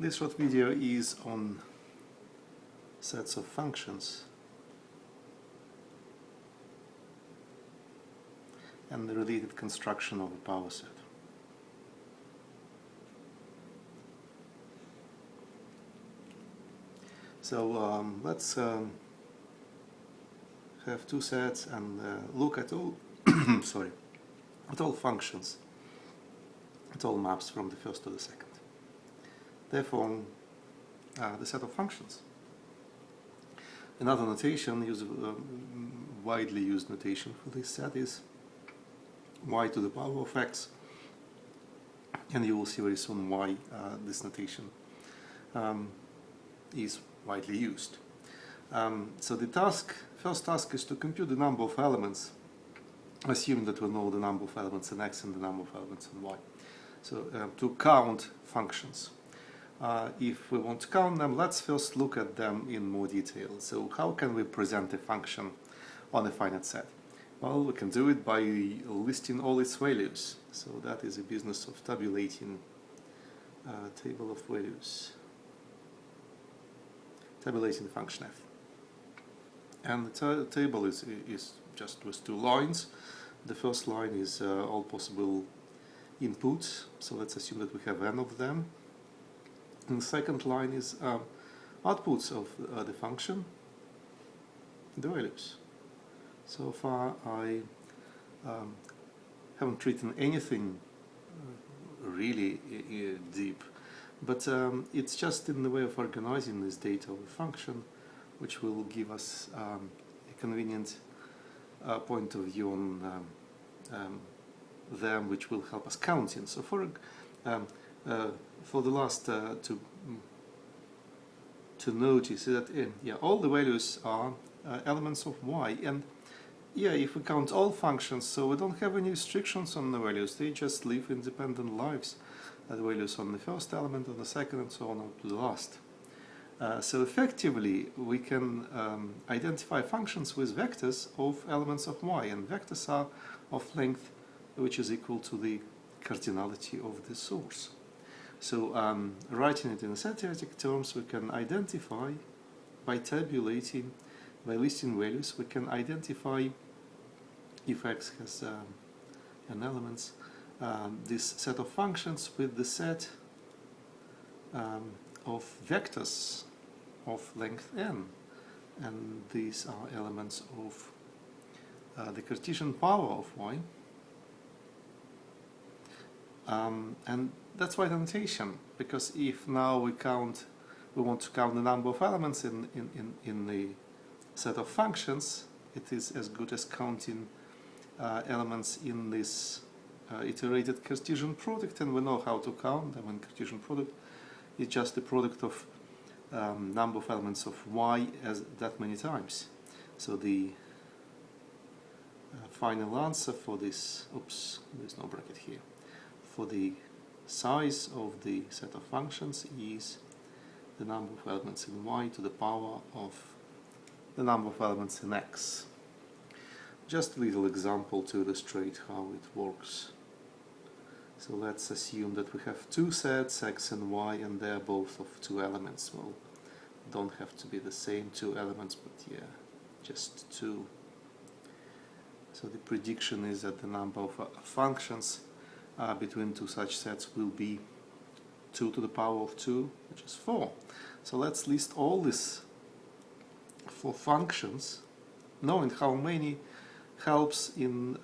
This short video is on sets of functions and the related construction of a power set. So let's have two sets and look at all sorry, at all functions, at all maps from the first to the second. Therefore, the set of functions. Another notation, widely used notation for this set is y to the power of x, and you will see very soon why this notation is widely used. So the first task is to compute the number of elements, assuming that we know the number of elements in x and the number of elements in y. So to count functions. If we want to count them, let's first look at them in more detail. So how can we present a function on a finite set? Well, we can do it by listing all its values. So that is a business of tabulating table of values, tabulating the function f. And the table is just with two lines. The first line is all possible inputs, so let's assume that we have n of them. And the second line is outputs of the function, the values. So far I haven't written anything really deep, but it's just in the way of organizing this data of a function, which will give us a convenient point of view on them, which will help us counting. So for the last to notice that all the values are elements of y, and if we count all functions, so we don't have any restrictions on the values, they just live independent lives. The values on the first element, on the second, and so on up to the last. So effectively we can identify functions with vectors of elements of y, and vectors are of length which is equal to the cardinality of the source. So writing it in set theoretic terms, we can identify by tabulating, by listing values, we can identify if x has an elements, this set of functions with the set of vectors of length n, and these are elements of the Cartesian power of y. And that's why the notation, because if now we want to count the number of elements in the set of functions, it is as good as counting elements in this iterated Cartesian product, and we know how to count them. In Cartesian product is just the product of number of elements of y as that many times. So the final answer for this, oops, there's no bracket here, for the size of the set of functions is the number of elements in y to the power of the number of elements in x. Just a little example to illustrate how it works. So let's assume that we have two sets, x and y, and they're both of two elements. Well, don't have to be the same two elements, but just two. So the prediction is that the number of functions between two such sets will be 2 to the power of 2, which is 4. So let's list all this for functions. Knowing how many helps in,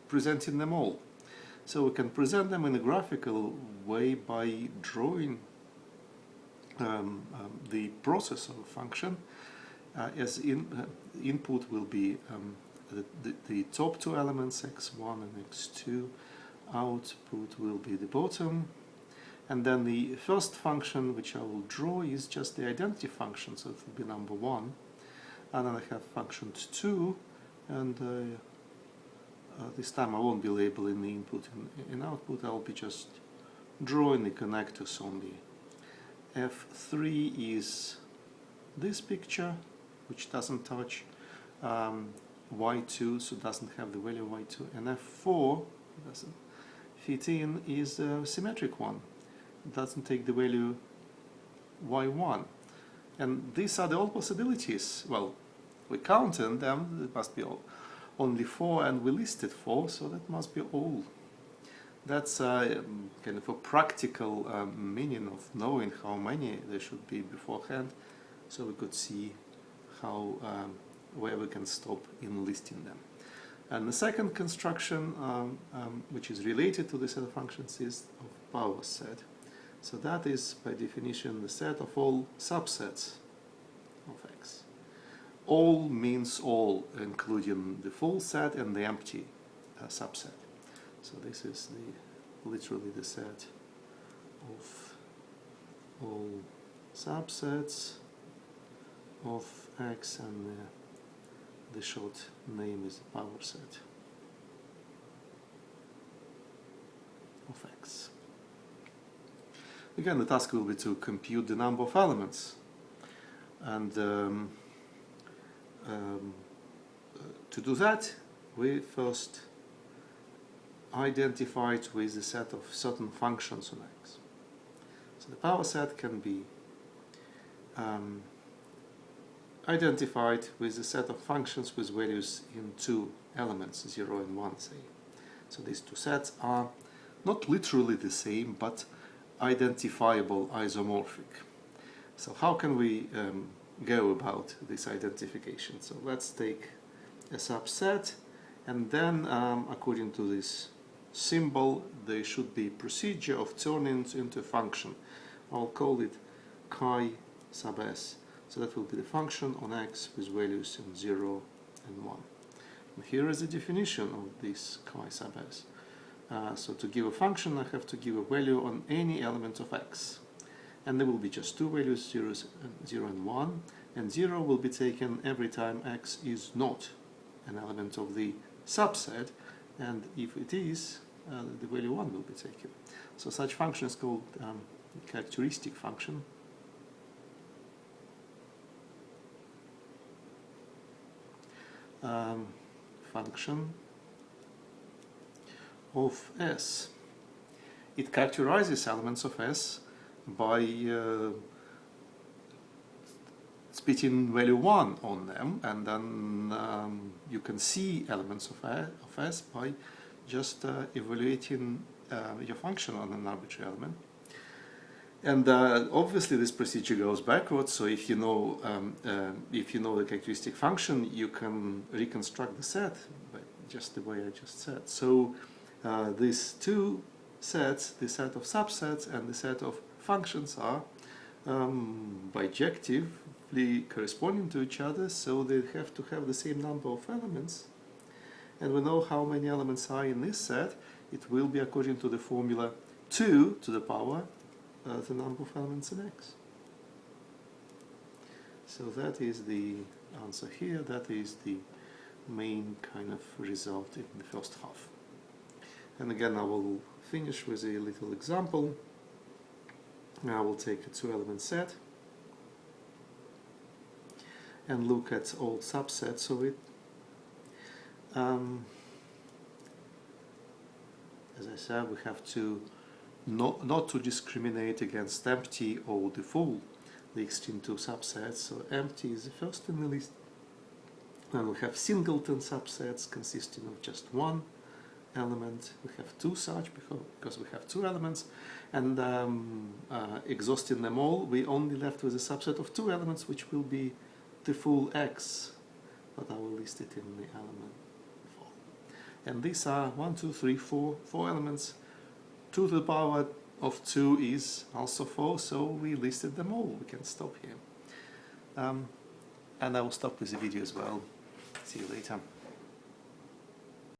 presenting them all. So we can present them in a graphical way by drawing the process of a function. As input will be the top two elements, x1 and x2, output will be the bottom, and then the first function which I will draw is just the identity function, so it will be number 1, and then I have function 2, and this time I won't be labeling the input and output, I'll be just drawing the connectors only. F3 is this picture, which doesn't touch y2, so doesn't have the value y2, and f4 doesn't fit in, is a symmetric one. doesn't take the value y1. And these are the all possibilities. Well, we counted them, it must be only 4, and we listed 4, so that must be all. That's kind of a practical meaning of knowing how many there should be beforehand, so we could see how where we can stop in listing them. And the second construction, which is related to the set of functions, is of power set. So that is, by definition, the set of all subsets of X. All means all, including the full set and the empty subset. So this is literally the set of all subsets of X, and the short name is the power set of X. Again, the task will be to compute the number of elements, and to do that we first identify it with the set of certain functions on X. So the power set can be identified with a set of functions with values in 2 elements, 0 and 1, say. So these 2 sets are not literally the same, but identifiable isomorphic. So how can we go about this identification? So let's take a subset, and then according to this symbol there should be procedure of turning it into a function. I'll call it chi sub s. So that will be the function on X with values in 0 and 1. And here is the definition of this chi sub s. So to give a function I have to give a value on any element of X. And there will be just 2 values, 0 and 1. And 0 will be taken every time X is not an element of the subset. And if it is, the value 1 will be taken. So such function is called characteristic function. Function of S. It characterizes elements of S by spitting value 1 on them, and then you can see elements of S by just evaluating your function on an arbitrary element. And obviously this procedure goes backwards, so if you know the characteristic function, you can reconstruct the set by just the way I just said. So these 2 sets, the set of subsets and the set of functions, are bijectively corresponding to each other, so they have to have the same number of elements. And we know how many elements are in this set. It will be according to the formula 2 to the power the number of elements in X. So that is the answer here. That is the main kind of result in the first half. And again, I will finish with a little example. Now I will take a 2-element set and look at all subsets of it. As I said, we have to not to discriminate against empty or the full list into subsets. So empty is the first in the list. And we have singleton subsets consisting of just 1 element. We have 2 such because we have 2 elements. And exhausting them all, we only left with a subset of 2 elements, which will be the full X. But I will list it in the element 4. And these are 1, 2, 3, 4 elements. 2 to the power of 2 is also 4, so we listed them all. We can stop here. And I will stop with the video as well. See you later.